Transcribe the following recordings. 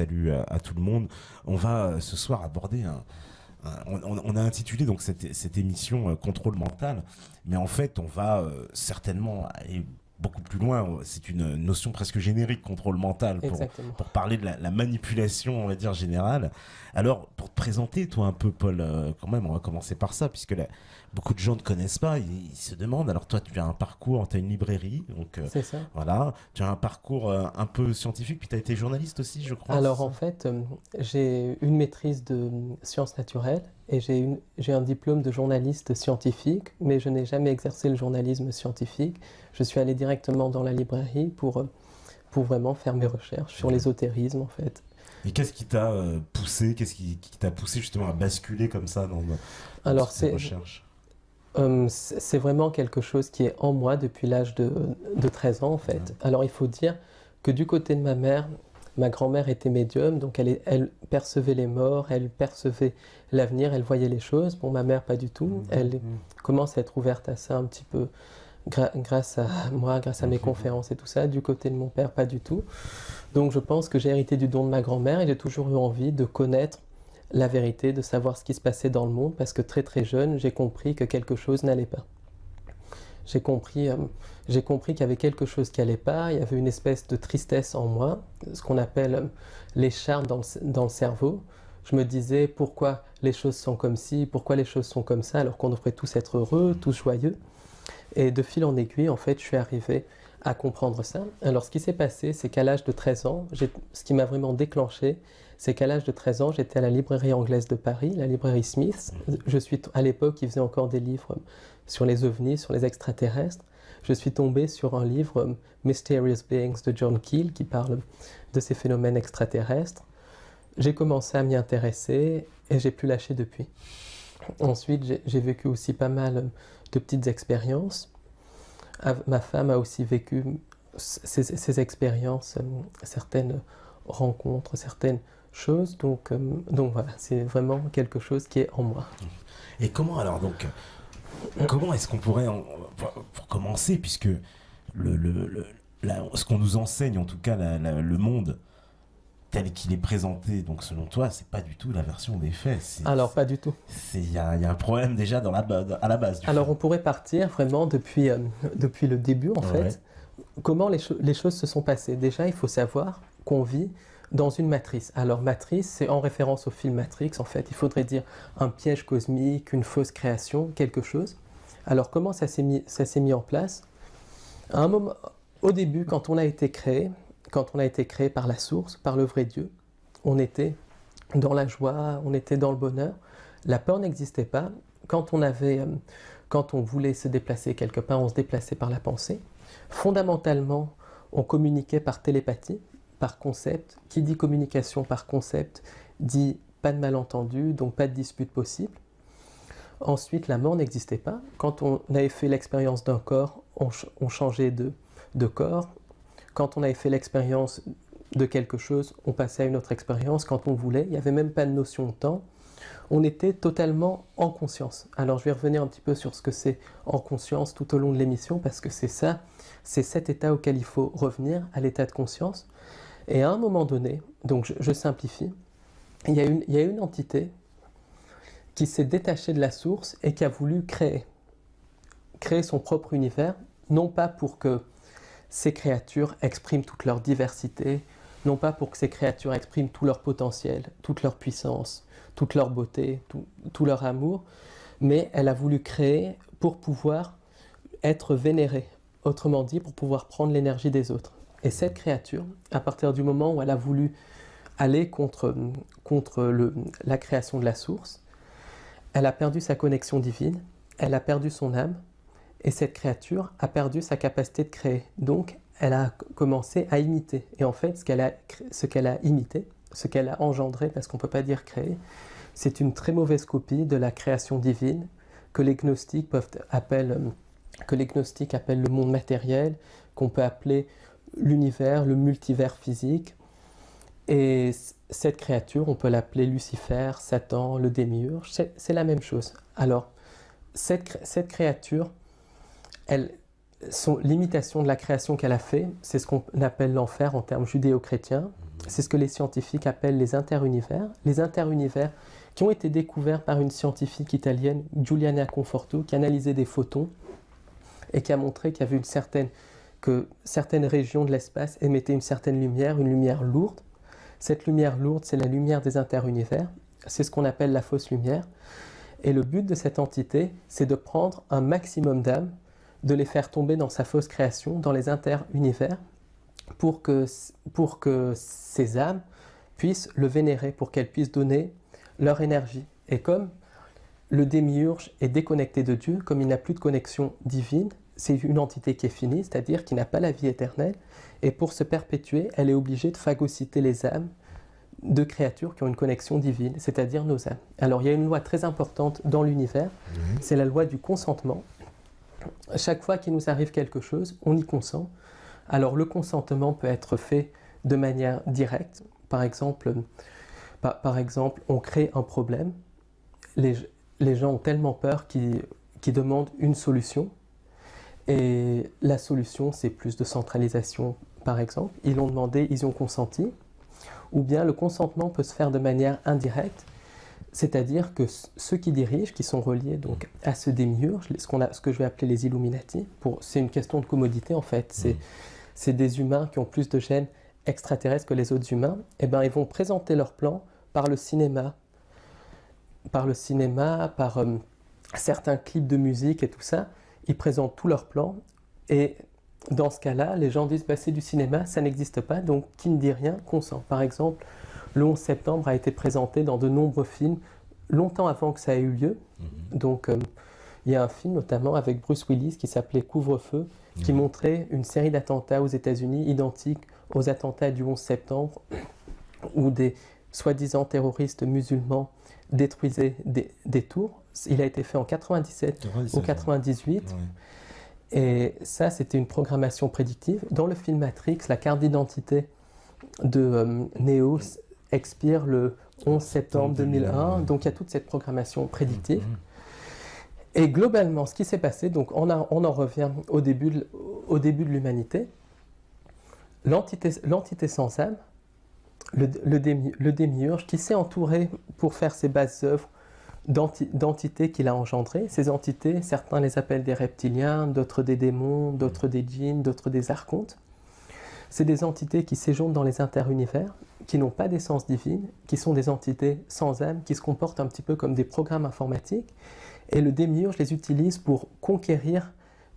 salut à tout le monde. On va ce soir aborder on a intitulé donc cette émission Contrôle mental, mais en fait on va certainement aller beaucoup plus loin. C'est une notion presque générique, contrôle mental, pour parler de la manipulation, on va dire, générale. Alors, pour te présenter, toi, un peu, Paul, quand même, on va commencer par ça, puisque beaucoup de gens ne te connaissent pas, ils se demandent. Alors, toi, tu as un parcours, tu as une librairie, donc c'est ça. voilà. Tu as un parcours un peu scientifique, puis tu as été journaliste aussi, je crois. Alors, en fait, j'ai une maîtrise de sciences naturelles et j'ai un diplôme de journaliste scientifique, mais je n'ai jamais exercé le journalisme scientifique. Je suis allé directement dans la librairie pour vraiment faire mes recherches sur l'ésotérisme, en fait. Et qu'est-ce qui t'a poussé, justement à basculer comme ça dans ces recherches? C'est vraiment quelque chose qui est en moi depuis l'âge de 13 ans, en fait. Ouais. Alors, il faut dire que du côté de ma mère, ma grand-mère était médium, donc elle percevait les morts, elle percevait l'avenir, elle voyait les choses. Bon, ma mère, pas du tout. Elle commence à être ouverte à ça un petit peu grâce à moi, grâce à mes conférences et tout ça. Du côté de mon père, pas du tout. Donc, je pense que j'ai hérité du don de ma grand-mère et j'ai toujours eu envie de connaître la vérité, de savoir ce qui se passait dans le monde, parce que très très jeune, j'ai compris que quelque chose n'allait pas. J'ai compris qu'il y avait quelque chose qui n'allait pas, il y avait une espèce de tristesse en moi, ce qu'on appelle les charmes dans le cerveau. Je me disais pourquoi les choses sont comme ci, pourquoi les choses sont comme ça, alors qu'on devrait tous être heureux, tous joyeux. Et de fil en aiguille, en fait, je suis arrivé à comprendre ça. Alors, ce qui s'est passé, c'est qu'à l'âge de 13 ans, ce qui m'a vraiment déclenché, c'est qu'à l'âge de 13 ans, j'étais à la librairie anglaise de Paris, la librairie Smith. À l'époque, ils faisaient encore des livres sur les ovnis, sur les extraterrestres. Je suis tombé sur un livre, Mysterious Beings de John Keel, qui parle de ces phénomènes extraterrestres. J'ai commencé à m'y intéresser et j'ai plus lâché depuis. Ensuite, j'ai vécu aussi pas mal de petites expériences. Ma femme a aussi vécu ces expériences, certaines rencontres, certaines choses. Donc voilà, c'est vraiment quelque chose qui est en moi. Et comment est-ce qu'on pourrait, pour commencer, puisque ce qu'on nous enseigne, en tout cas le monde tel qu'il est présenté, donc selon toi, c'est pas du tout la version des faits. Alors, pas du tout. Il y a un problème déjà à la base. Alors, on pourrait partir vraiment depuis le début, en fait. Comment les choses se sont passées. Déjà, il faut savoir qu'on vit dans une matrice. Alors, matrice, c'est en référence au film Matrix, en fait. Il faudrait dire un piège cosmique, une fausse création, quelque chose. Alors, comment ça s'est mis en place? À un moment, au début, quand on a été créé par la source, par le vrai Dieu, on était dans la joie, on était dans le bonheur. La peur n'existait pas. Quand on voulait se déplacer quelque part, on se déplaçait par la pensée. Fondamentalement, on communiquait par télépathie, par concept. Qui dit communication par concept dit pas de malentendu, donc pas de dispute possible. Ensuite, la mort n'existait pas. Quand on avait fait l'expérience d'un corps, on changeait de corps. Quand on avait fait l'expérience de quelque chose, on passait à une autre expérience quand on voulait. Il n'y avait même pas de notion de temps. On était totalement en conscience. Alors je vais revenir un petit peu sur ce que c'est en conscience tout au long de l'émission, parce que c'est cet état auquel il faut revenir, à l'état de conscience. Et à un moment donné, donc je simplifie, il y a une entité qui s'est détachée de la source et qui a voulu créer son propre univers, non pas pour que ces créatures expriment toute leur diversité, non pas pour que ces créatures expriment tout leur potentiel, toute leur puissance, toute leur beauté, tout leur amour, mais elle a voulu créer pour pouvoir être vénérée, autrement dit, pour pouvoir prendre l'énergie des autres. Et cette créature, à partir du moment où elle a voulu aller contre la création de la source, elle a perdu sa connexion divine, elle a perdu son âme, et cette créature a perdu sa capacité de créer. Donc, elle a commencé à imiter. Et en fait, ce qu'elle a imité, ce qu'elle a engendré, parce qu'on ne peut pas dire créer, c'est une très mauvaise copie de la création divine que les gnostiques appellent le monde matériel, qu'on peut appeler l'univers, le multivers physique. Et cette créature, on peut l'appeler Lucifer, Satan, le démiurge, c'est la même chose. Alors, cette créature, l'imitation de la création qu'elle a fait, c'est ce qu'on appelle l'enfer en termes judéo-chrétiens. C'est ce que les scientifiques appellent les interunivers. Les interunivers qui ont été découverts par une scientifique italienne, Giuliana Conforto, qui analysait des photons et qui a montré qu'il y avait que certaines régions de l'espace émettaient une certaine lumière, une lumière lourde. Cette lumière lourde, c'est la lumière des interunivers. C'est ce qu'on appelle la fausse lumière. Et le but de cette entité, c'est de prendre un maximum d'âmes, de les faire tomber dans sa fausse création, dans les interunivers, pour que ces âmes puissent le vénérer, pour qu'elles puissent donner leur énergie. Et comme le démiurge est déconnecté de Dieu, comme il n'a plus de connexion divine, c'est une entité qui est finie, c'est-à-dire qui n'a pas la vie éternelle, et pour se perpétuer, elle est obligée de phagocyter les âmes de créatures qui ont une connexion divine, c'est-à-dire nos âmes. Alors il y a une loi très importante dans l'univers, c'est la loi du consentement. Chaque fois qu'il nous arrive quelque chose, on y consent. Alors le consentement peut être fait de manière directe. Par exemple, on crée un problème. Les gens ont tellement peur qu'ils demandent une solution. Et la solution, c'est plus de centralisation, par exemple. Ils l'ont demandé, ils ont consenti. Ou bien le consentement peut se faire de manière indirecte, c'est-à-dire que ceux qui dirigent, qui sont reliés donc à ce démiurge, ce que je vais appeler les Illuminati, c'est une question de commodité en fait, c'est des humains qui ont plus de gènes extraterrestres que les autres humains, et ben ils vont présenter leur plan par le cinéma, par certains clips de musique et tout ça, ils présentent tout leur plan, et dans ce cas-là, les gens disent c'est du cinéma, ça n'existe pas, donc qui ne dit rien consent. Par exemple, le 11 septembre a été présenté dans de nombreux films, longtemps avant que ça ait eu lieu. Donc, il y a un film notamment avec Bruce Willis qui s'appelait Couvre-feu, qui montrait une série d'attentats aux États-Unis identiques aux attentats du 11 septembre, où des soi-disant terroristes musulmans détruisaient des tours. Il a été fait en 97 ou 98. Ouais. Et ça, c'était une programmation prédictive. Dans le film Matrix, la carte d'identité de Neo expire le 11 septembre 2001. Donc, il y a toute cette programmation prédictive. Et globalement, ce qui s'est passé, donc on en revient au début de l'humanité. L'entité sans âme, le démiurge, qui s'est entouré pour faire ses basses œuvres d'entités qu'il a engendrées. Ces entités, certains les appellent des reptiliens, d'autres des démons, d'autres des djinns, d'autres des archontes. C'est des entités qui séjournent dans les interunivers, qui n'ont pas d'essence divine, qui sont des entités sans âme, qui se comportent un petit peu comme des programmes informatiques. Et le démiurge les utilise pour conquérir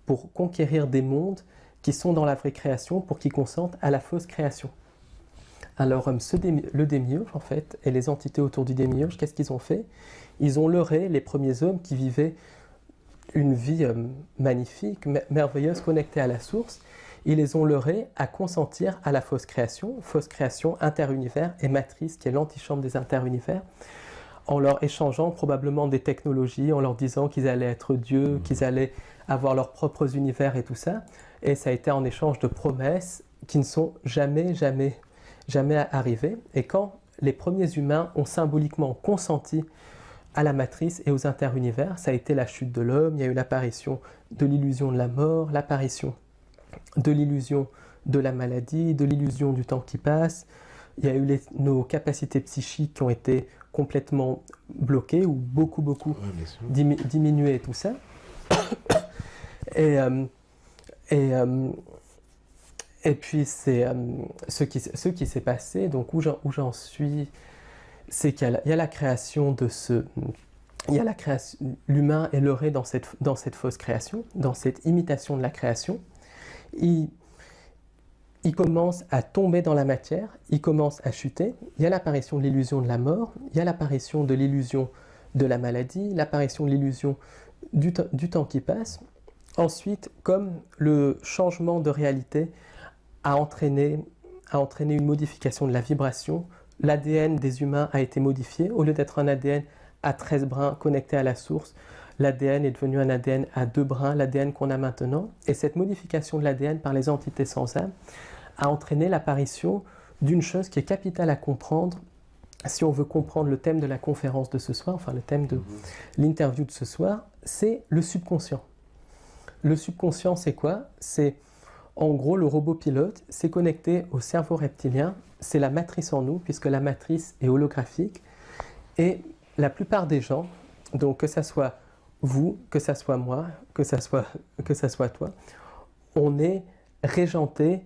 des mondes qui sont dans la vraie création, pour qu'ils consentent à la fausse création. Alors, le démiurge, en fait, et les entités autour du démiurge, qu'est-ce qu'ils ont fait ? Ils ont leurré les premiers hommes qui vivaient une vie magnifique, merveilleuse, connectée à la source. Ils les ont leurrés à consentir à la fausse création interunivers et matrice, qui est l'antichambre des interunivers, en leur échangeant probablement des technologies, en leur disant qu'ils allaient être dieux, qu'ils allaient avoir leurs propres univers et tout ça. Et ça a été en échange de promesses qui ne sont jamais arrivées. Et quand les premiers humains ont symboliquement consenti à la matrice et aux interunivers, ça a été la chute de l'homme, il y a eu l'apparition de l'illusion de la mort, l'apparition de l'illusion de la maladie, de l'illusion du temps qui passe, il y a eu nos capacités psychiques qui ont été complètement bloquées ou beaucoup diminuées et tout ça. Et puis c'est ce qui s'est passé, donc où j'en suis, c'est qu'il y a la création de l'humain est leurré dans cette fausse création, dans cette imitation de la création. Il commence à tomber dans la matière, il commence à chuter. Il y a l'apparition de l'illusion de la mort, il y a l'apparition de l'illusion de la maladie, l'apparition de l'illusion du temps qui passe. Ensuite, comme le changement de réalité a entraîné une modification de la vibration, l'ADN des humains a été modifié. Au lieu d'être un ADN à 13 brins connecté à la source, l'ADN est devenu un ADN à 2 brins, l'ADN qu'on a maintenant. Et cette modification de l'ADN par les entités sans âme a entraîné l'apparition d'une chose qui est capitale à comprendre si on veut comprendre le thème de la conférence de ce soir, enfin le thème de l'interview de ce soir, c'est le subconscient. Le subconscient, c'est quoi ? C'est En gros, le robot pilote s'est connecté au cerveau reptilien. C'est la matrice en nous, puisque la matrice est holographique. Et la plupart des gens, donc que ça soit vous, que ça soit moi, que ça soit toi, on est régenté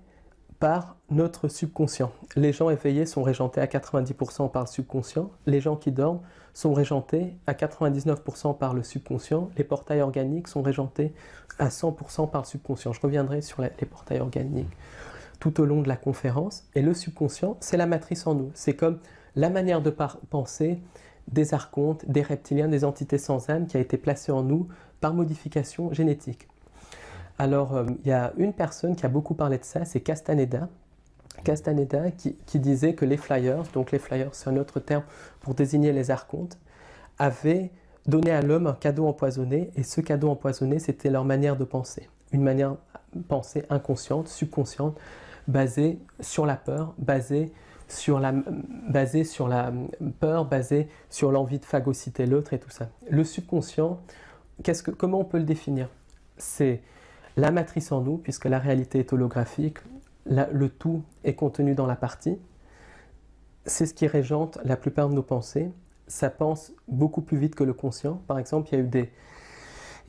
par notre subconscient. Les gens éveillés sont régentés à 90% par le subconscient. Les gens qui dorment sont régentés à 99% par le subconscient. Les portails organiques sont régentés à 100% par le subconscient. Je reviendrai sur les portails organiques tout au long de la conférence. Et le subconscient, c'est la matrice en nous. C'est comme la manière de penser des archontes, des reptiliens, des entités sans âme qui a été placée en nous par modification génétique. Alors, il y a une personne qui a beaucoup parlé de ça, c'est Castaneda. Castaneda qui disait que les flyers, donc les flyers c'est un autre terme pour désigner les archontes, avaient donné à l'homme un cadeau empoisonné, et ce cadeau empoisonné, c'était leur manière de penser. Une manière de penser inconsciente, subconsciente, basée sur la peur, basée sur la peur, basée sur l'envie de phagocyter l'autre et tout ça. Le subconscient, comment on peut le définir? C'est la matrice en nous, puisque la réalité est holographique, le tout est contenu dans la partie. C'est ce qui régente la plupart de nos pensées. Ça pense beaucoup plus vite que le conscient. Par exemple, il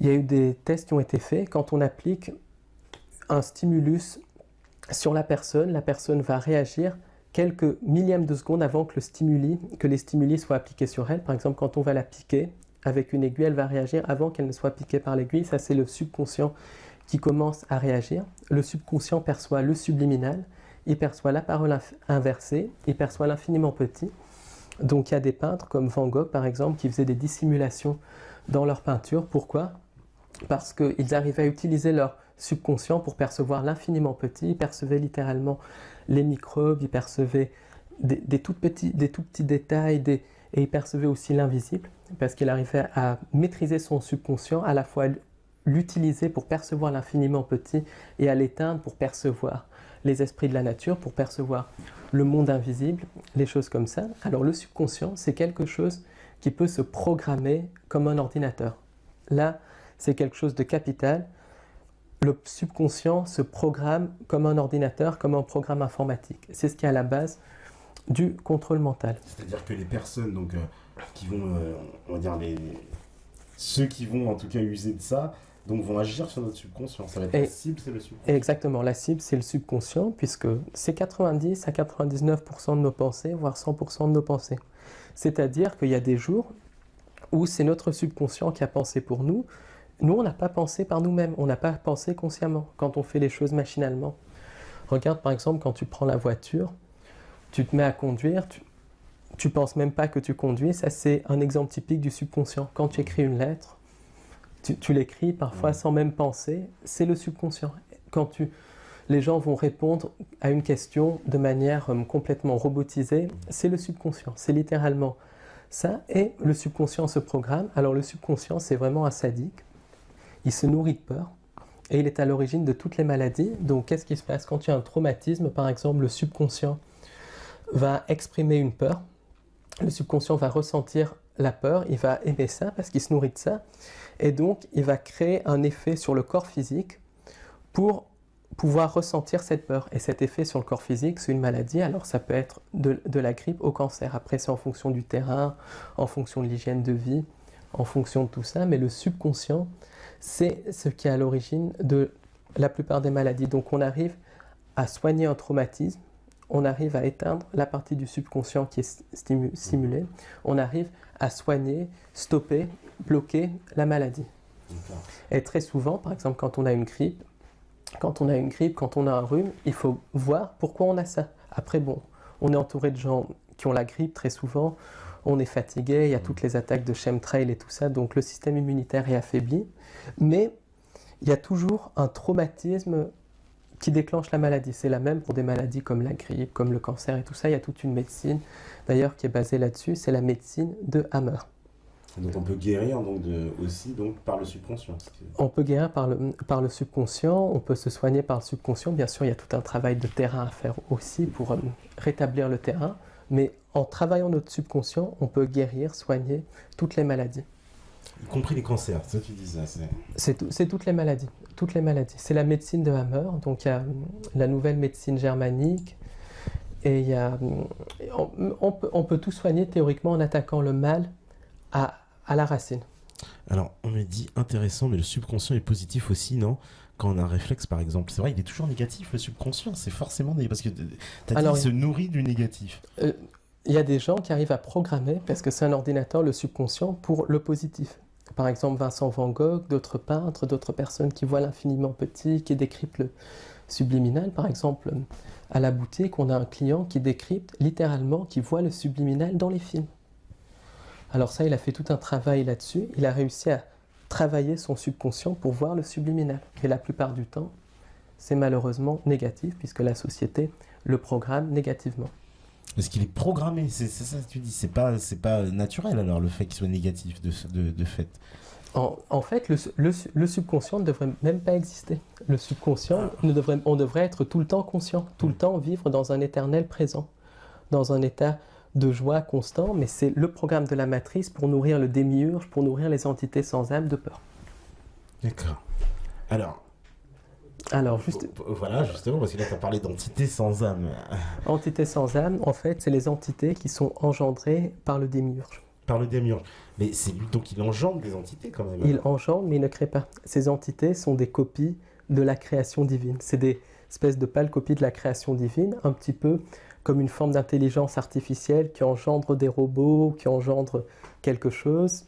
y a eu des tests qui ont été faits. Quand on applique un stimulus sur la personne va réagir quelques millièmes de seconde avant que les stimuli soient appliqués sur elle. Par exemple, quand on va la piquer avec une aiguille, elle va réagir avant qu'elle ne soit piquée par l'aiguille. Ça, c'est le subconscient qui commence à réagir. Le subconscient perçoit le subliminal, il perçoit la parole inversée, il perçoit l'infiniment petit. Donc il y a des peintres comme Van Gogh par exemple qui faisaient des dissimulations dans leurs peintures. Pourquoi? Parce qu'ils arrivaient à utiliser leur subconscient pour percevoir l'infiniment petit. Ils percevaient littéralement les microbes, ils percevaient des tout petits détails, et ils percevaient aussi l'invisible, parce qu'il arrivait à maîtriser son subconscient, à la fois l'utiliser pour percevoir l'infiniment petit et à l'éteindre pour percevoir les esprits de la nature, pour percevoir le monde invisible, les choses comme ça. Alors le subconscient, c'est quelque chose qui peut se programmer comme un ordinateur. Là, c'est quelque chose de capital. Le subconscient se programme comme un ordinateur, comme un programme informatique. C'est ce qui est à la base du contrôle mental. C'est-à-dire que les personnes donc, qui vont, on va dire ceux qui vont en tout cas user de ça, donc vont agir sur notre subconscient. Ça va être la cible, c'est le subconscient. Exactement, la cible, c'est le subconscient, puisque c'est 90 à 99% de nos pensées, voire 100% de nos pensées. C'est-à-dire qu'il y a des jours où c'est notre subconscient qui a pensé pour nous. Nous, on n'a pas pensé par nous-mêmes, on n'a pas pensé consciemment quand on fait les choses machinalement. Regarde par exemple quand tu prends la voiture, tu te mets à conduire, tu penses même pas que tu conduis. Ça, c'est un exemple typique du subconscient. Quand tu écris une lettre, tu l'écris parfois sans même penser, c'est le subconscient. Quand les gens vont répondre à une question de manière complètement robotisée, c'est le subconscient, c'est littéralement ça. Et le subconscient se programme. Alors le subconscient, c'est vraiment un sadique. Il se nourrit de peur et il est à l'origine de toutes les maladies. Donc qu'est-ce qui se passe? Quand il y a un traumatisme, par exemple, le subconscient va exprimer une peur. Le subconscient va ressentir la peur, il va aimer ça parce qu'il se nourrit de ça. Et donc, il va créer un effet sur le corps physique pour pouvoir ressentir cette peur. Et cet effet sur le corps physique, c'est une maladie. Alors, ça peut être de la grippe au cancer. Après, c'est en fonction du terrain, en fonction de l'hygiène de vie, en fonction de tout ça. Mais le subconscient, c'est ce qui est à l'origine de la plupart des maladies. Donc, on arrive à soigner un traumatisme. On arrive à éteindre la partie du subconscient qui est stimulée. On arrive à soigner, stopper, bloquer la maladie. D'accord. Et très souvent, par exemple, quand on a une grippe, quand on a un rhume, il faut voir pourquoi on a ça. Après, bon, on est entouré de gens qui ont la grippe très souvent, on est fatigué, il y a toutes les attaques de chemtrail et tout ça, donc le système immunitaire est affaibli. Mais il y a toujours un traumatisme qui déclenche la maladie. C'est la même pour des maladies comme la grippe, comme le cancer et tout ça. Il y a toute une médecine, d'ailleurs, qui est basée là-dessus. C'est la médecine de Hammer. Donc on peut guérir aussi par le subconscient. On peut guérir par le subconscient, on peut se soigner par le subconscient. Bien sûr, il y a tout un travail de terrain à faire aussi pour rétablir le terrain. Mais en travaillant notre subconscient, on peut guérir, soigner toutes les maladies. Y compris les cancers, ça tu dis ça. C'est toutes les maladies. Toutes les maladies. C'est la médecine de Hammer. Donc il y a la nouvelle médecine germanique. Et il y a, on peut tout soigner théoriquement en attaquant le mal à la racine. Alors, on me dit intéressant, mais le subconscient est positif aussi, non? Quand on a un réflexe, par exemple. C'est vrai, il est toujours négatif, le subconscient. C'est forcément négatif. Parce que tu as dit qu'il se nourrit du négatif. Il y a des gens qui arrivent à programmer, parce que c'est un ordinateur, le subconscient, pour le positif. Par exemple, Vincent Van Gogh, d'autres peintres, d'autres personnes qui voient l'infiniment petit, qui décryptent le subliminal. Par exemple, à la boutique, on a un client qui décrypte littéralement, qui voit le subliminal dans les films. Alors ça, il a fait tout un travail là-dessus. Il a réussi à travailler son subconscient pour voir le subliminal. Et la plupart du temps, c'est malheureusement négatif, puisque la société le programme négativement. Parce qu'il est programmé, c'est ça que tu dis. C'est pas naturel alors, le fait qu'il soit négatif de fait. En fait, le subconscient ne devrait même pas exister. Le subconscient, on devrait être tout le temps conscient, tout le temps vivre dans un éternel présent, dans un état de joie constant, mais c'est le programme de la matrice pour nourrir le démiurge, pour nourrir les entités sans âme de peur. D'accord. Alors juste... Voilà, justement, parce que là, tu as parlé d'entités sans âme. Entités sans âme, en fait, c'est les entités qui sont engendrées par le démiurge. Par le démiurge. Mais c'est lui, donc il engendre des entités quand même. Il engendre, mais il ne crée pas. Ces entités sont des copies de la création divine. C'est des espèces de pâles copies de la création divine, un petit peu comme une forme d'intelligence artificielle qui engendre des robots, qui engendre quelque chose,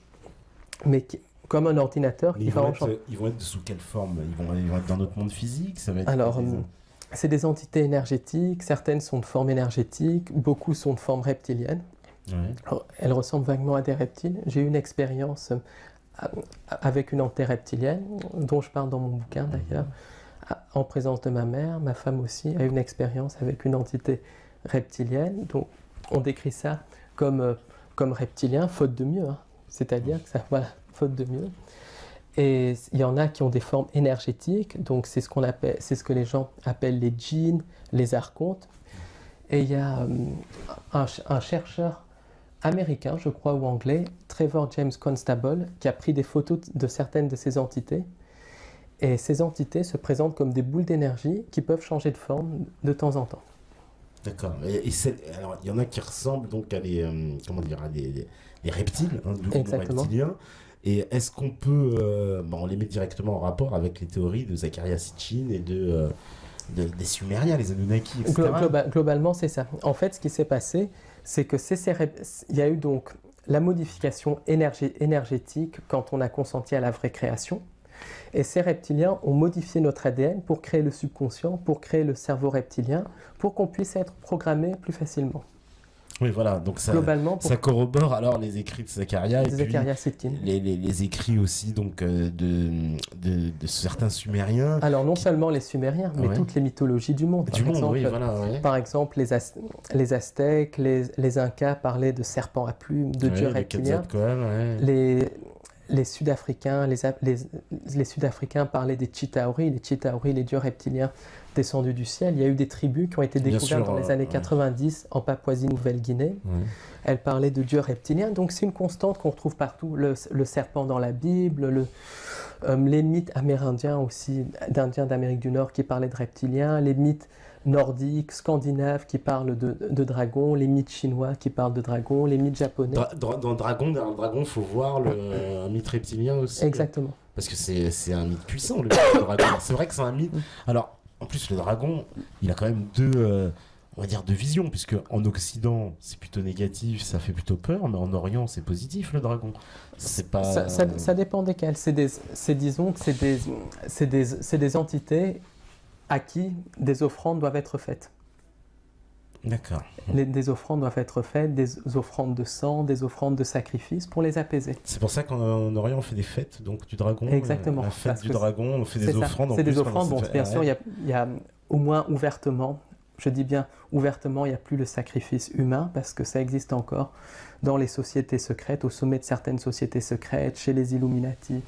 mais comme un ordinateur qui va engendrer. Ils vont être sous quelle forme? Ils vont être dans notre monde physique? Ça va être Alors, c'est des entités énergétiques, certaines sont de forme énergétique, beaucoup sont de forme reptilienne. Ouais. Alors, elles ressemblent vaguement à des reptiles. J'ai eu une expérience avec une entité reptilienne, dont je parle dans mon bouquin d'ailleurs, en présence de ma mère. Ma femme aussi a eu une expérience avec une entité reptilienne. Donc, on décrit ça comme reptilien, faute de mieux. Hein. C'est-à-dire que ça, voilà, faute de mieux. Et il y en a qui ont des formes énergétiques. Donc, c'est ce que les gens appellent les djinns, les archontes. Et il y a un chercheur américain, je crois, ou anglais, Trevor James Constable, qui a pris des photos de certaines de ces entités. Et ces entités se présentent comme des boules d'énergie qui peuvent changer de forme de temps en temps. D'accord. Alors, il y en a qui ressemblent donc à des reptiles, hein, de reptiliens. Et est-ce qu'on peut... on les met directement en rapport avec les théories de Zecharia Sitchin et des Sumériens, les Anunnaki, etc. Globalement, c'est ça. En fait, ce qui s'est passé, c'est que il y a eu donc la modification énergétique quand on a consenti à la vraie création. Et ces reptiliens ont modifié notre ADN pour créer le subconscient, pour créer le cerveau reptilien, pour qu'on puisse être programmé plus facilement. Oui, voilà, donc ça corrobore alors les écrits de Zecharia et puis les écrits aussi donc, de certains Sumériens. Alors non seulement les Sumériens, mais toutes les mythologies du monde. Par exemple, les Aztèques, les Incas parlaient de serpents à plumes, de dieux reptiliens. Les Sud-Africains, les Sud-Africains parlaient des Chitauri, les dieux reptiliens descendus du ciel. Il y a eu des tribus qui ont été découvertes dans les années 90 en Papouasie-Nouvelle-Guinée. Ouais. Elles parlaient de dieux reptiliens. Donc c'est une constante qu'on retrouve partout. Le serpent dans la Bible, les mythes amérindiens aussi, d'Indiens d'Amérique du Nord qui parlaient de reptiliens, les mythes nordiques, scandinaves qui parlent de dragons, les mythes chinois qui parlent de dragons, les mythes japonais. Dans le dragon, il faut voir un mythe reptilien aussi. Exactement. Parce que c'est un mythe puissant, le dragon. C'est vrai que c'est un mythe. Alors, en plus, le dragon, il a quand même deux visions, puisque en Occident, c'est plutôt négatif, ça fait plutôt peur, mais en Orient, c'est positif, le dragon. C'est pas... ça dépend desquels. Disons que c'est des entités à qui des offrandes doivent être faites. D'accord. Des offrandes doivent être faites, des offrandes de sang, des offrandes de sacrifice pour les apaiser. C'est pour ça qu'en Orient, on fait des fêtes donc, du dragon. Exactement. La fête du dragon, on fait des offrandes. C'est des offrandes, bon, bien sûr, il y a au moins ouvertement, je dis bien ouvertement, il n'y a plus le sacrifice humain, parce que ça existe encore dans les sociétés secrètes, au sommet de certaines sociétés secrètes, chez les Illuminati,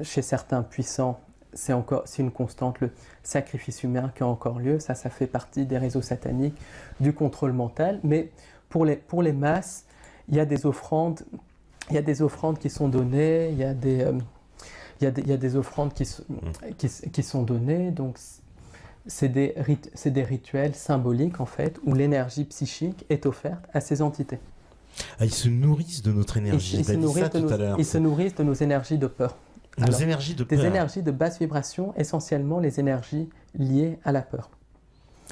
chez certains puissants. C'est une constante, le sacrifice humain qui a encore lieu. Ça fait partie des réseaux sataniques, du contrôle mental. Mais pour les masses, il y a des offrandes il y a des offrandes qui sont données, il y a des offrandes qui sont données, donc c'est des rituels symboliques en fait, où l'énergie psychique est offerte à ces entités. Ah, ils se nourrissent de notre énergie. Ils se nourrissent de nos énergies de peur. Nos énergies de peur. Des énergies de basse vibration, essentiellement les énergies liées à la peur.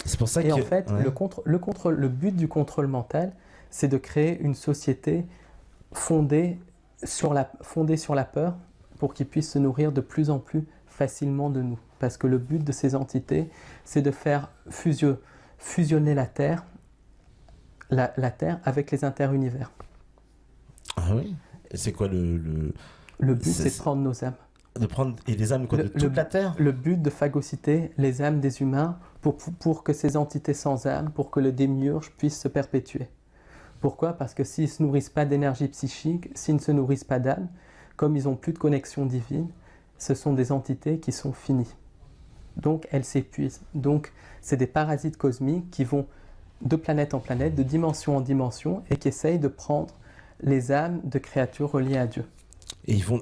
C'est pour ça en fait, le but du contrôle mental, c'est de créer une société fondée sur la peur pour qu'ils puissent se nourrir de plus en plus facilement de nous. Parce que le but de ces entités, c'est de faire fusionner la Terre avec les interunivers. Ah oui. Et c'est quoi le but, c'est de prendre nos âmes. Et les âmes de toute la Terre. Le but de phagocyter les âmes des humains pour que ces entités sans âme, pour que le démiurge puisse se perpétuer. Pourquoi ? Parce que s'ils ne se nourrissent pas d'énergie psychique, s'ils ne se nourrissent pas d'âme, comme ils n'ont plus de connexion divine, ce sont des entités qui sont finies. Donc elles s'épuisent. Donc c'est des parasites cosmiques qui vont de planète en planète, de dimension en dimension, et qui essayent de prendre les âmes de créatures reliées à Dieu.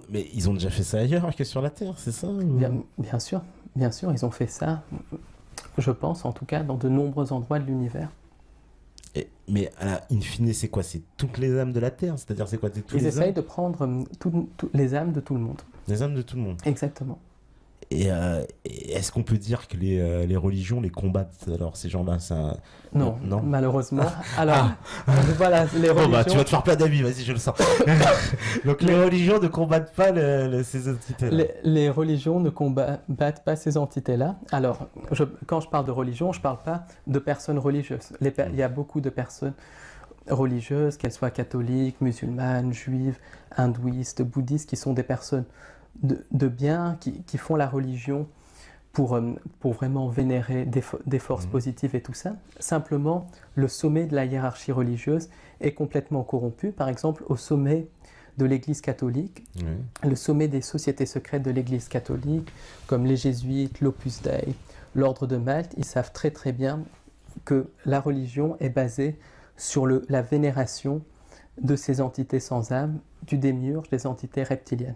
Mais ils ont déjà fait ça ailleurs que sur la Terre, c'est ça ou... Bien sûr, ils ont fait ça, je pense en tout cas, dans de nombreux endroits de l'univers. Mais in fine, c'est quoi ? C'est toutes les âmes de la Terre ? C'est-à-dire, c'est quoi ? Ils essayent de prendre les âmes de tout le monde. Les âmes de tout le monde. Exactement. Et est-ce qu'on peut dire que les religions les combattent, alors, ces gens-là Non, malheureusement. Alors, voilà, les religions... Bon, bah, tu vas te faire plein d'amis, vas-y, je le sens. Donc, les religions ne combattent pas ces entités-là. Les religions ne combattent pas ces entités-là. Alors, quand je parle de religion, je ne parle pas de personnes religieuses. Il y a beaucoup de personnes religieuses, qu'elles soient catholiques, musulmanes, juives, hindouistes, bouddhistes, qui sont des personnes de bien, qui font la religion pour vraiment vénérer des forces positives et tout ça. Simplement, le sommet de la hiérarchie religieuse est complètement corrompu. Par exemple, au sommet de l'Église catholique, le sommet des sociétés secrètes de l'Église catholique, comme les Jésuites, l'Opus Dei, l'Ordre de Malte, ils savent très très bien que la religion est basée sur la vénération de ces entités sans âme, du démiurge, des entités reptiliennes.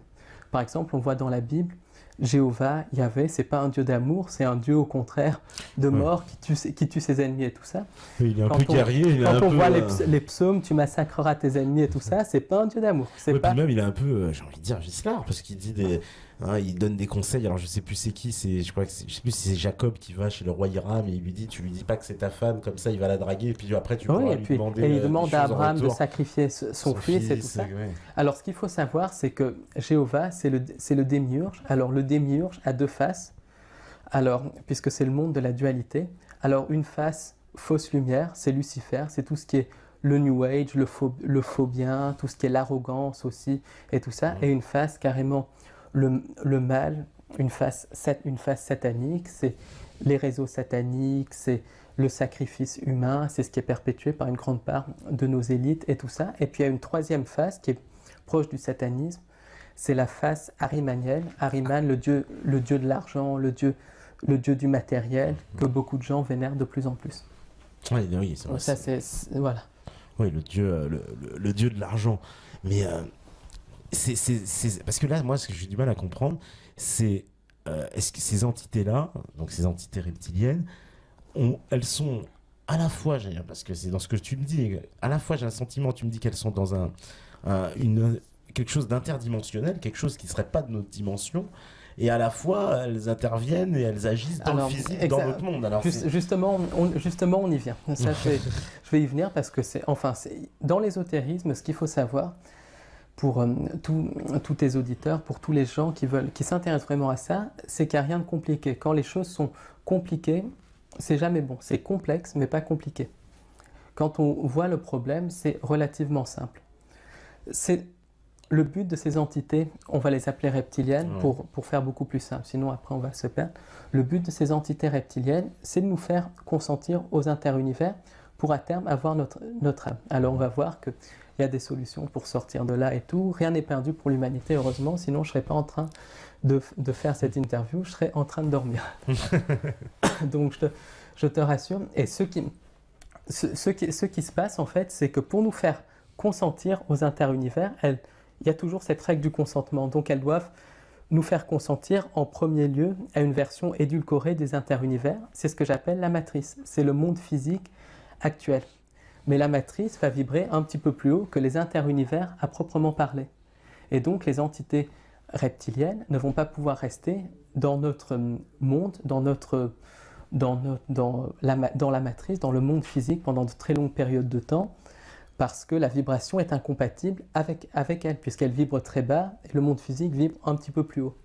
Par exemple, on voit dans la Bible, Jéhovah, Yahvé, c'est pas un Dieu d'amour, c'est un Dieu au contraire de mort qui tue ses ennemis et tout ça. Oui, il est un peu guerrier. Quand on voit les psaumes, tu massacreras tes ennemis et tout ça, c'est pas un Dieu d'amour. Puis même, il est un peu, j'ai envie de dire, vicelard, parce qu'il dit il donne des conseils. Alors je sais plus c'est qui, je sais plus si c'est Jacob qui va chez le roi Hiram et il lui dit, tu lui dis pas que c'est ta femme, comme ça il va la draguer et puis après tu pourras lui demander. Et il demande à Abraham de sacrifier son fils et tout ça. Ouais. Alors ce qu'il faut savoir, c'est que Jéhovah, c'est le démiurge. Alors le démiurge a deux faces. Alors puisque c'est le monde de la dualité. Alors une face fausse lumière, c'est Lucifer, c'est tout ce qui est le New Age, le faux bien, tout ce qui est l'arrogance aussi et tout ça. Et une face carrément le mal, une face satanique, c'est les réseaux sataniques, c'est le sacrifice humain, c'est ce qui est perpétué par une grande part de nos élites et tout ça. Et puis il y a une troisième face qui est proche du satanisme, c'est la face arimanienne. Ariman, le dieu de l'argent, le dieu du matériel, que beaucoup de gens vénèrent de plus en plus. Oui, c'est vrai. Ça, voilà. Oui, le dieu de l'argent. Mais parce que là, moi, ce que j'ai du mal à comprendre, c'est est-ce que ces entités-là, donc ces entités reptiliennes, elles sont à la fois, parce que c'est dans ce que tu me dis, à la fois j'ai un sentiment, tu me dis qu'elles sont dans quelque chose d'interdimensionnel, quelque chose qui ne serait pas de notre dimension, et à la fois elles interviennent et elles agissent dans le physique, dans notre monde. Alors, justement, on y vient. Ça, je vais y venir parce que c'est dans l'ésotérisme, ce qu'il faut savoir, pour tous tes auditeurs, pour tous les gens qui s'intéressent vraiment à ça, c'est qu'il n'y a rien de compliqué. Quand les choses sont compliquées, c'est jamais bon. C'est complexe, mais pas compliqué. Quand on voit le problème, c'est relativement simple. Le but de ces entités, on va les appeler reptiliennes pour faire beaucoup plus simple, sinon après on va se perdre. Le but de ces entités reptiliennes, c'est de nous faire consentir aux interunivers pour à terme avoir notre âme. Alors on va voir qu'il y a des solutions pour sortir de là et tout. Rien n'est perdu pour l'humanité, heureusement, sinon je ne serais pas en train de faire cette interview, je serais en train de dormir. Donc je te rassure. Et ce qui se passe en fait, c'est que pour nous faire consentir aux interunivers, il y a toujours cette règle du consentement. Donc elles doivent nous faire consentir en premier lieu à une version édulcorée des interunivers. C'est ce que j'appelle la matrice. C'est le monde physique actuel. Mais la matrice va vibrer un petit peu plus haut que les interunivers à proprement parler. Et donc les entités reptiliennes ne vont pas pouvoir rester dans notre monde, dans la matrice, dans le monde physique pendant de très longues périodes de temps, parce que la vibration est incompatible avec elle, puisqu'elle vibre très bas et le monde physique vibre un petit peu plus haut.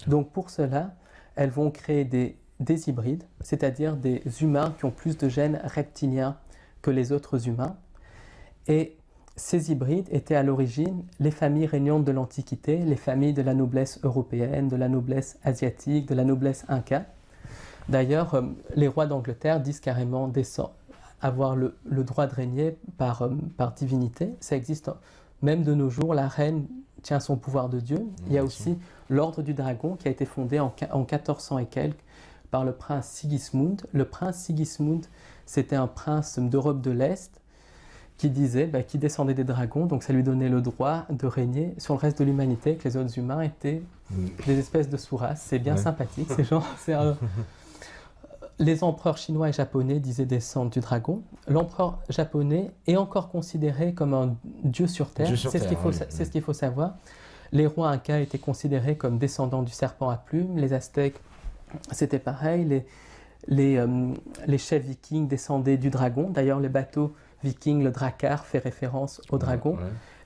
Donc pour cela, elles vont créer des hybrides, c'est-à-dire des humains qui ont plus de gènes reptiliens que les autres humains. Et ces hybrides étaient à l'origine les familles régnantes de l'Antiquité, les familles de la noblesse européenne, de la noblesse asiatique, de la noblesse inca. D'ailleurs, les rois d'Angleterre disent carrément avoir le droit de régner par divinité. Ça existe même de nos jours, la reine tient son pouvoir de Dieu. Il y a aussi l'ordre du dragon qui a été fondé en 1400 et quelques par le prince Sigismund. Le prince Sigismund, c'était un prince d'Europe de l'Est qui descendait des dragons, donc ça lui donnait le droit de régner sur le reste de l'humanité, que les autres humains étaient des espèces de sous-races. C'est bien sympathique, ces gens. Les empereurs chinois et japonais disaient descendre du dragon. L'empereur japonais est encore considéré comme un dieu sur Terre. C'est ce qu'il faut savoir. Les rois incas étaient considérés comme descendants du serpent à plumes. Les Aztèques, c'était pareil. Les chefs vikings descendaient du dragon. D'ailleurs, les bateaux vikings, le drakkar, fait référence au dragon.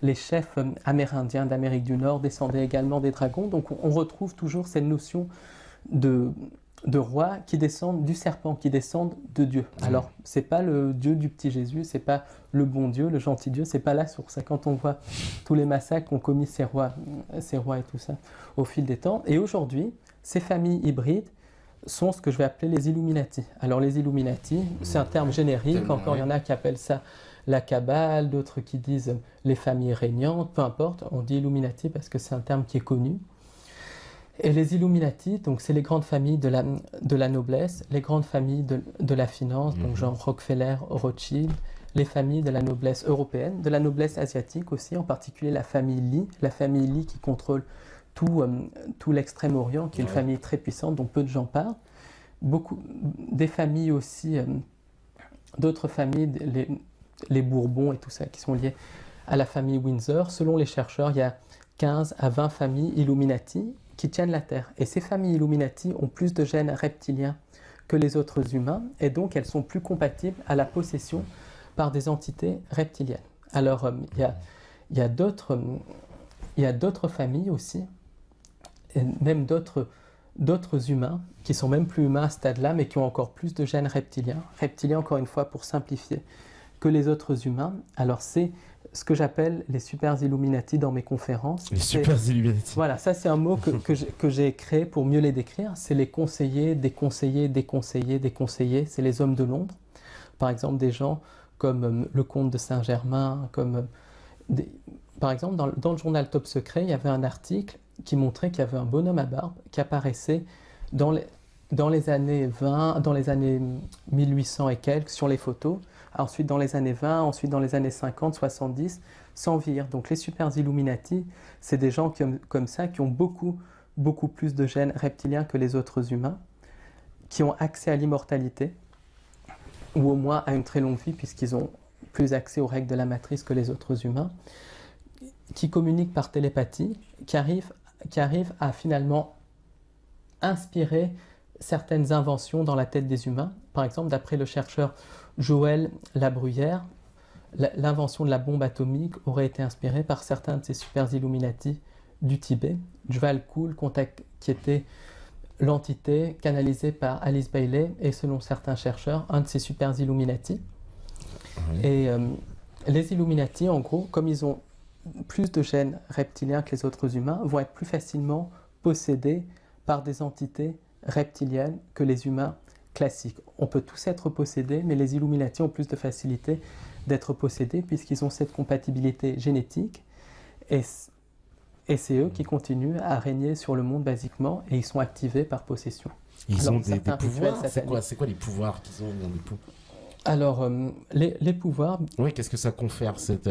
Les chefs amérindiens d'Amérique du Nord descendaient également des dragons. Donc on retrouve toujours cette notion de rois qui descendent du serpent, qui descendent de Dieu. Alors, c'est pas le Dieu du petit Jésus, c'est pas le bon Dieu, le gentil Dieu, c'est pas la source. Quand on voit tous les massacres qu'ont commis ces rois et tout ça au fil des temps. Et aujourd'hui, ces familles hybrides sont ce que je vais appeler les Illuminati. Alors les Illuminati, c'est un terme générique, encore il y en a qui appellent ça la Kabbale, d'autres qui disent les familles régnantes, peu importe, on dit Illuminati parce que c'est un terme qui est connu. Et les Illuminati, donc c'est les grandes familles de la noblesse, les grandes familles de la finance, donc genre Rockefeller, Rothschild, les familles de la noblesse européenne, de la noblesse asiatique aussi, en particulier la famille Li qui contrôle tout l'Extrême-Orient, qui est une famille très puissante dont peu de gens parlent. Des familles aussi, d'autres familles, les Bourbons et tout ça, qui sont liées à la famille Windsor. Selon les chercheurs, il y a 15 à 20 familles Illuminati qui tiennent la Terre. Et ces familles Illuminati ont plus de gènes reptiliens que les autres humains, et donc elles sont plus compatibles à la possession par des entités reptiliennes. Alors, il y a d'autres familles aussi, et même d'autres humains, qui sont même plus humains à ce stade-là, mais qui ont encore plus de gènes reptiliens. Reptiliens, encore une fois, pour simplifier, que les autres humains. Alors, c'est ce que j'appelle les super Illuminati dans mes conférences. Les super Illuminati. Voilà, ça c'est un mot que j'ai créé pour mieux les décrire. C'est les conseillers, des conseillers, des conseillers, des conseillers. C'est les hommes de l'ombre. Par exemple, des gens comme le comte de Saint-Germain, par exemple, dans le journal Top Secret, il y avait un article qui montrait qu'il y avait un bonhomme à barbe qui apparaissait dans les années 20, dans les années 1800 et quelques sur les photos, ensuite dans les années 20, ensuite dans les années 50, 70, sans vieillir. Donc les super Illuminati, c'est des gens comme ça qui ont beaucoup plus de gènes reptiliens que les autres humains, qui ont accès à l'immortalité, ou au moins à une très longue vie, puisqu'ils ont plus accès aux règles de la matrice que les autres humains, qui communiquent par télépathie, qui arrivent à finalement inspirer certaines inventions dans la tête des humains. Par exemple, d'après le chercheur Joël Labruyère, l'invention de la bombe atomique aurait été inspirée par certains de ces super Illuminati du Tibet. Jvalkul, qui était l'entité canalisée par Alice Bailey, et selon certains chercheurs, un de ces super Illuminati. Et les Illuminati, en gros, comme ils ont plus de gènes reptiliens que les autres humains, vont être plus facilement possédés par des entités reptiliennes que les humains classiques. On peut tous être possédés, mais les Illuminati ont plus de facilité d'être possédés puisqu'ils ont cette compatibilité génétique, et c'est eux qui continuent à régner sur le monde basiquement, et ils sont activés par possession. Ils ont des pouvoirs. C'est quoi les pouvoirs qu'ils ont dans les Alors, les pouvoirs, Oui, qu'est-ce que ça confère, cette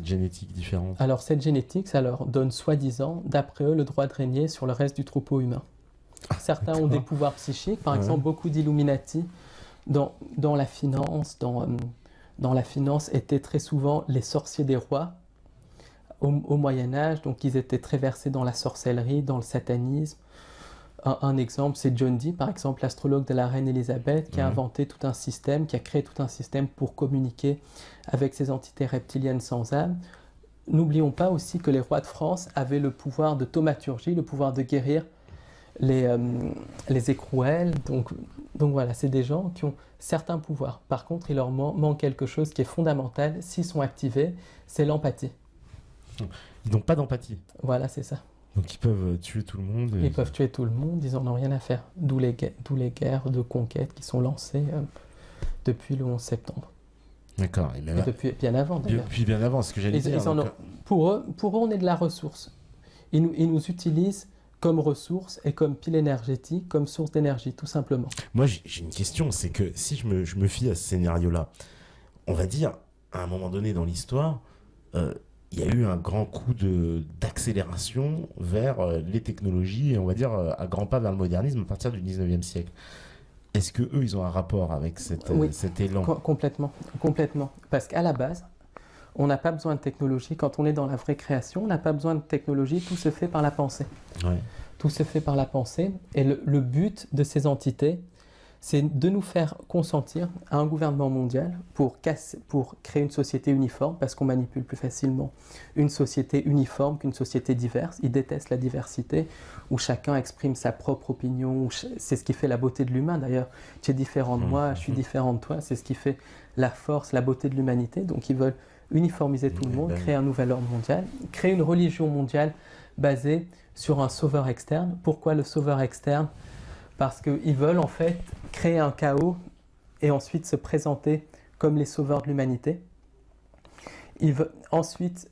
génétique différente? alors cette génétique, ça leur donne soi-disant, d'après eux, le droit de régner sur le reste du troupeau humain. Certains ont des D'accord. pouvoirs psychiques, par Ouais. exemple, beaucoup d'Illuminati dans la finance, dans la finance étaient très souvent les sorciers des rois au Moyen Âge, donc ils étaient très versés dans la sorcellerie, dans le satanisme. Un exemple, c'est John Dee, par exemple, l'astrologue de la reine Élisabeth, qui a inventé tout un système, qui a créé tout un système pour communiquer avec ces entités reptiliennes sans âme. N'oublions pas aussi que les rois de France avaient le pouvoir de thaumaturgie, le pouvoir de guérir les écrouelles. Donc voilà, c'est des gens qui ont certains pouvoirs. Par contre, il leur manque quelque chose qui est fondamental, s'ils sont activés, c'est l'empathie. Ils n'ont pas d'empathie. Voilà, c'est ça. Donc ils peuvent tuer tout le monde. Ils peuvent tuer tout le monde, ils n'en ont rien à faire. D'où les guerres de conquête qui sont lancées depuis le 11 septembre. D'accord. Et depuis bien avant, d'ailleurs. Depuis bien avant, ce que j'allais dire. Pour eux, on est de la ressource. Ils nous utilisent comme ressource et comme pile énergétique, comme source d'énergie, tout simplement. Moi, j'ai une question, c'est que si je me fie à ce scénario-là, on va dire, à un moment donné dans l'histoire, il y a eu un grand coup d'accélération vers les technologies, et on va dire à grands pas vers le modernisme à partir du 19e siècle. Est-ce que eux, ils ont un rapport avec cet élan? Complètement. Parce qu'à la base, on n'a pas besoin de technologie. Quand on est dans la vraie création, on n'a pas besoin de technologie. Tout se fait par la pensée. Ouais. Tout se fait par la pensée. Et le but de ces entités, c'est de nous faire consentir à un gouvernement mondial pour créer une société uniforme, parce qu'on manipule plus facilement une société uniforme qu'une société diverse. Ils détestent la diversité, où chacun exprime sa propre opinion. C'est ce qui fait la beauté de l'humain, d'ailleurs. Tu es différent de moi, je suis différent de toi. C'est ce qui fait la force, la beauté de l'humanité. Donc ils veulent uniformiser tout le monde, créer un nouvel ordre mondial, créer une religion mondiale basée sur un sauveur externe. Pourquoi le sauveur externe ? Parce qu'ils veulent en fait créer un chaos et ensuite se présenter comme les sauveurs de l'humanité. Ensuite,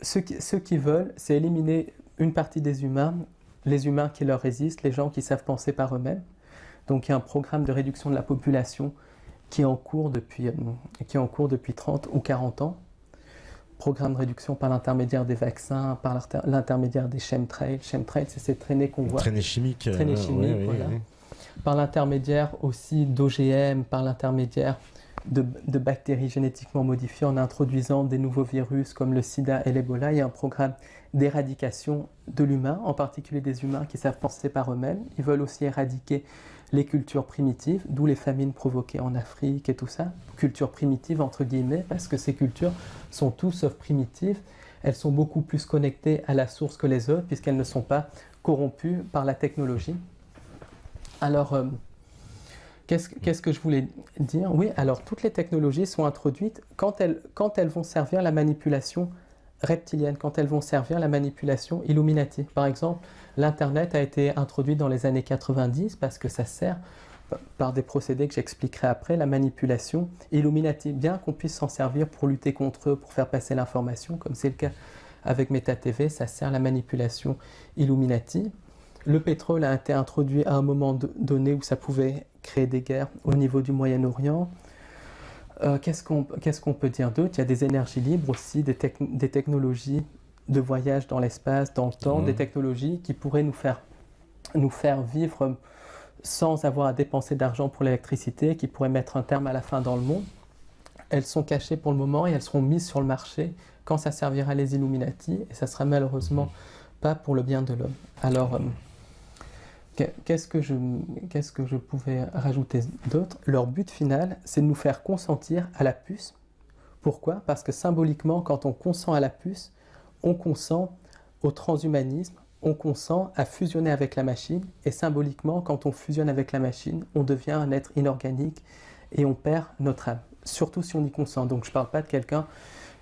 ce qu'ils veulent, c'est éliminer une partie des humains, les humains qui leur résistent, les gens qui savent penser par eux-mêmes. Donc il y a un programme de réduction de la population qui est en cours depuis 30 ou 40 ans. Programme de réduction par l'intermédiaire des vaccins, par l'intermédiaire des chemtrails. Chemtrails, c'est ces traînées qu'on voit. Traînées chimiques. Traînées chimiques, voilà. Oui. Par l'intermédiaire aussi d'OGM, par l'intermédiaire de bactéries génétiquement modifiées, en introduisant des nouveaux virus comme le sida et l'Ebola. Il y a un programme d'éradication de l'humain, en particulier des humains qui savent penser par eux-mêmes. Ils veulent aussi éradiquer les cultures primitives, d'où les famines provoquées en Afrique et tout ça. Cultures primitives entre guillemets, parce que ces cultures sont tout sauf primitives. Elles sont beaucoup plus connectées à la source que les autres, puisqu'elles ne sont pas corrompues par la technologie. Alors, qu'est-ce que je voulais dire ? Oui, alors toutes les technologies sont introduites quand elles vont servir la manipulation reptilienne, quand elles vont servir la manipulation Illuminati. Par exemple, l'Internet a été introduit dans les années 90 parce que ça sert, par des procédés que j'expliquerai après, la manipulation Illuminati. Bien qu'on puisse s'en servir pour lutter contre eux, pour faire passer l'information, comme c'est le cas avec MetaTV, ça sert la manipulation Illuminati. Le pétrole a été introduit à un moment donné où ça pouvait créer des guerres au niveau du Moyen-Orient. Qu'est-ce qu'on peut dire d'autre ? Il y a des énergies libres aussi, des technologies de voyage dans l'espace, dans le temps, des technologies qui pourraient nous faire vivre sans avoir à dépenser d'argent pour l'électricité, qui pourraient mettre un terme à la faim dans le monde. Elles sont cachées pour le moment et elles seront mises sur le marché quand ça servira les Illuminati, et ça sera malheureusement pas pour le bien de l'homme. Alors, qu'est-ce que je pouvais rajouter d'autre ? Leur but final, c'est de nous faire consentir à la puce. Pourquoi ? Parce que symboliquement, quand on consent à la puce, on consent au transhumanisme, on consent à fusionner avec la machine, et symboliquement, quand on fusionne avec la machine, on devient un être inorganique et on perd notre âme, surtout si on y consent. Donc je ne parle pas de quelqu'un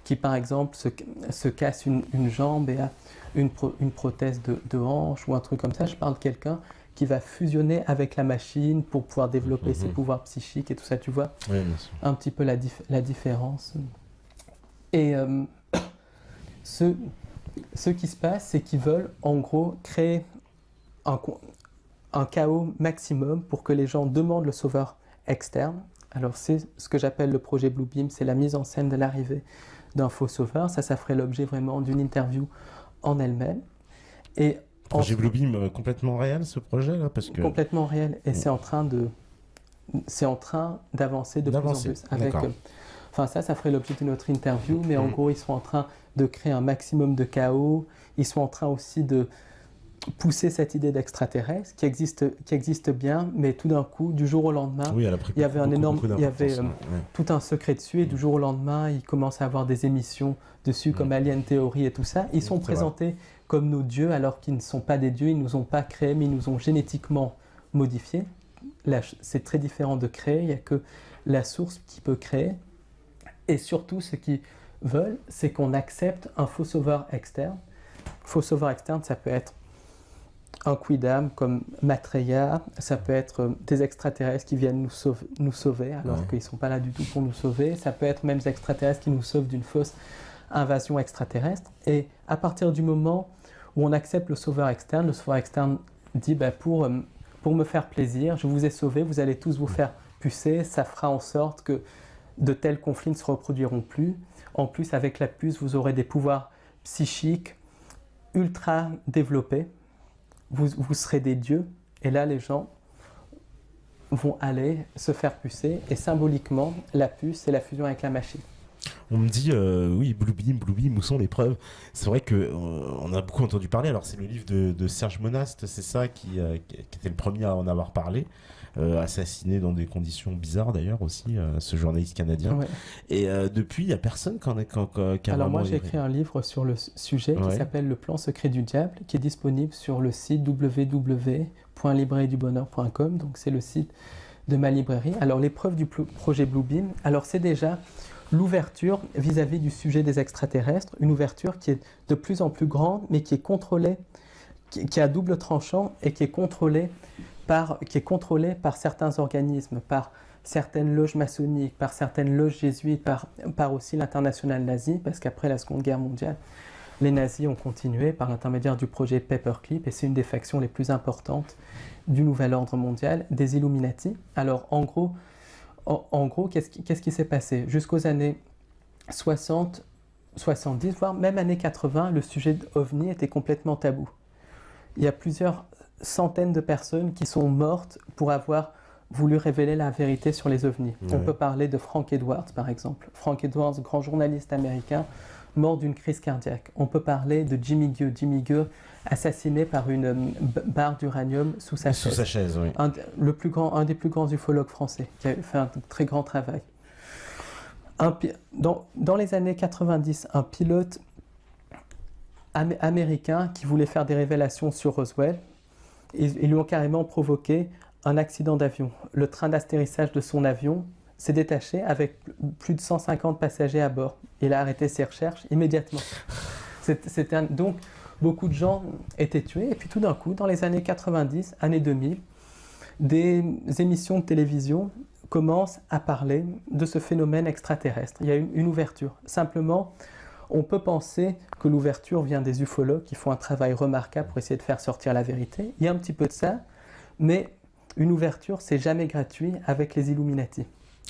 qui, par exemple, se casse une jambe et a une prothèse de hanche ou un truc comme ça. Je parle de quelqu'un qui va fusionner avec la machine pour pouvoir développer ses pouvoirs psychiques et tout ça, tu vois, un petit peu la différence. Et ce qui se passe, c'est qu'ils veulent en gros créer un chaos maximum pour que les gens demandent le sauveur externe, Alors c'est ce que j'appelle le projet Bluebeam, c'est la mise en scène de l'arrivée d'un faux sauveur. Ça ferait l'objet vraiment d'une interview en elle-même. Et projet Bluebeam complètement réel, ce projet-là, parce que... Complètement réel, et c'est en train d'avancer de plus en plus. Avec, enfin ça ferait l'objet d'une autre interview, mais en gros, ils sont en train de créer un maximum de chaos. Ils sont en train aussi de pousser cette idée d'extraterrestre qui existe bien, mais tout d'un coup, du jour au lendemain, il y avait tout un secret dessus, et du jour au lendemain, ils commencent à avoir des émissions dessus comme Alien Theory et tout ça. Ils sont présentés comme nos dieux alors qu'ils ne sont pas des dieux, ils ne nous ont pas créés, mais ils nous ont génétiquement modifiés. Là, c'est très différent de créer, il n'y a que la source qui peut créer. Et surtout, ce qu'ils veulent, c'est qu'on accepte un faux sauveur externe. Faux sauveur externe, ça peut être un quidam comme Maitreya, ça peut être des extraterrestres qui viennent nous sauver alors qu'ils ne sont pas là du tout pour nous sauver. Ça peut être même des extraterrestres qui nous sauvent d'une fausse invasion extraterrestre. Et à partir du moment où on accepte le sauveur externe dit pour me faire plaisir, je vous ai sauvé, vous allez tous vous faire pucer, ça fera en sorte que de tels conflits ne se reproduiront plus. En plus, avec la puce, vous aurez des pouvoirs psychiques ultra développés. Vous serez des dieux, et là les gens vont aller se faire pucer, et symboliquement, la puce, c'est la fusion avec la machine. On me dit, oui, Bluebeam, où sont les preuves? C'est vrai qu'on a beaucoup entendu parler. Alors, c'est le livre de Serge Monast, c'est ça, qui était le premier à en avoir parlé. Assassiné dans des conditions bizarres, d'ailleurs, aussi, ce journaliste canadien. Ouais. Et depuis, il n'y a personne qui a Alors, moi, j'ai écrit un livre sur le sujet qui s'appelle Le plan secret du diable, qui est disponible sur le site www.librairiedubonheur.com. Donc, c'est le site de ma librairie. Alors, les preuves du projet Bluebeam, alors c'est déjà l'ouverture vis-à-vis du sujet des extraterrestres, une ouverture qui est de plus en plus grande, mais qui est contrôlée, qui est à double tranchant et qui est contrôlée par certains organismes, par certaines loges maçonniques, par certaines loges jésuites, par aussi l'internationale nazie, parce qu'après la Seconde Guerre mondiale, les nazis ont continué par l'intermédiaire du projet Paperclip, et c'est une des factions les plus importantes du nouvel ordre mondial, des Illuminati. Alors en gros, qu'est-ce qui s'est passé? Jusqu'aux années 60, 70, voire même années 80, le sujet d'OVNI était complètement tabou. Il y a plusieurs centaines de personnes qui sont mortes pour avoir voulu révéler la vérité sur les OVNI. Ouais. On peut parler de Frank Edwards, par exemple. Frank Edwards, grand journaliste américain, mort d'une crise cardiaque. On peut parler de Jimmy Gueux, assassiné par une barre d'uranium sous sa chaise. Sous sa chaise, oui. Un des plus grands ufologues français, qui a fait un très grand travail. Dans les années 90, un pilote américain qui voulait faire des révélations sur Roswell, ils lui ont carrément provoqué un accident d'avion. Le train d'atterrissage de son avion s'est détaché avec plus de 150 passagers à bord. Il a arrêté ses recherches immédiatement. Donc, beaucoup de gens étaient tués. Et puis tout d'un coup, dans les années 90, années 2000, des émissions de télévision commencent à parler de ce phénomène extraterrestre. Il y a une ouverture. Simplement, on peut penser que l'ouverture vient des ufologues qui font un travail remarquable pour essayer de faire sortir la vérité. Il y a un petit peu de ça, mais une ouverture, c'est jamais gratuit avec les Illuminati.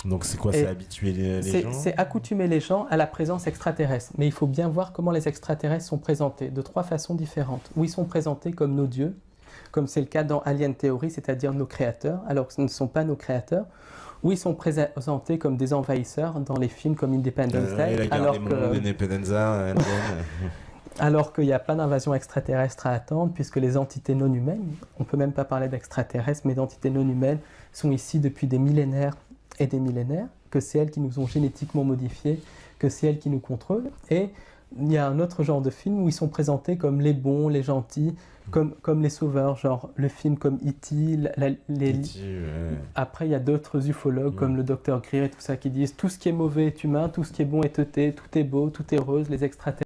Donc c'est quoi? C'est habituer les gens? C'est accoutumer les gens à la présence extraterrestre. Mais il faut bien voir comment les extraterrestres sont présentés, de 3 façons différentes. Où ils sont présentés comme nos dieux, comme c'est le cas dans Alien Theory, c'est-à-dire nos créateurs, alors que ce ne sont pas nos créateurs. Où ils sont présentés comme des envahisseurs dans les films comme Independence Day. Alors qu'il n'y a pas d'invasion extraterrestre à attendre, puisque les entités non humaines, on ne peut même pas parler d'extraterrestres, mais d'entités non humaines, sont ici depuis des millénaires et des millénaires, que c'est elles qui nous ont génétiquement modifiés, que c'est elles qui nous contrôlent. Et il y a un autre genre de film où ils sont présentés comme les bons, les gentils, comme les sauveurs, genre le film comme E.T., Après, il y a d'autres ufologues comme le Dr Greer et tout ça qui disent tout ce qui est mauvais est humain, tout ce qui est bon est teuté, tout est beau, tout est rose, les extraterrestres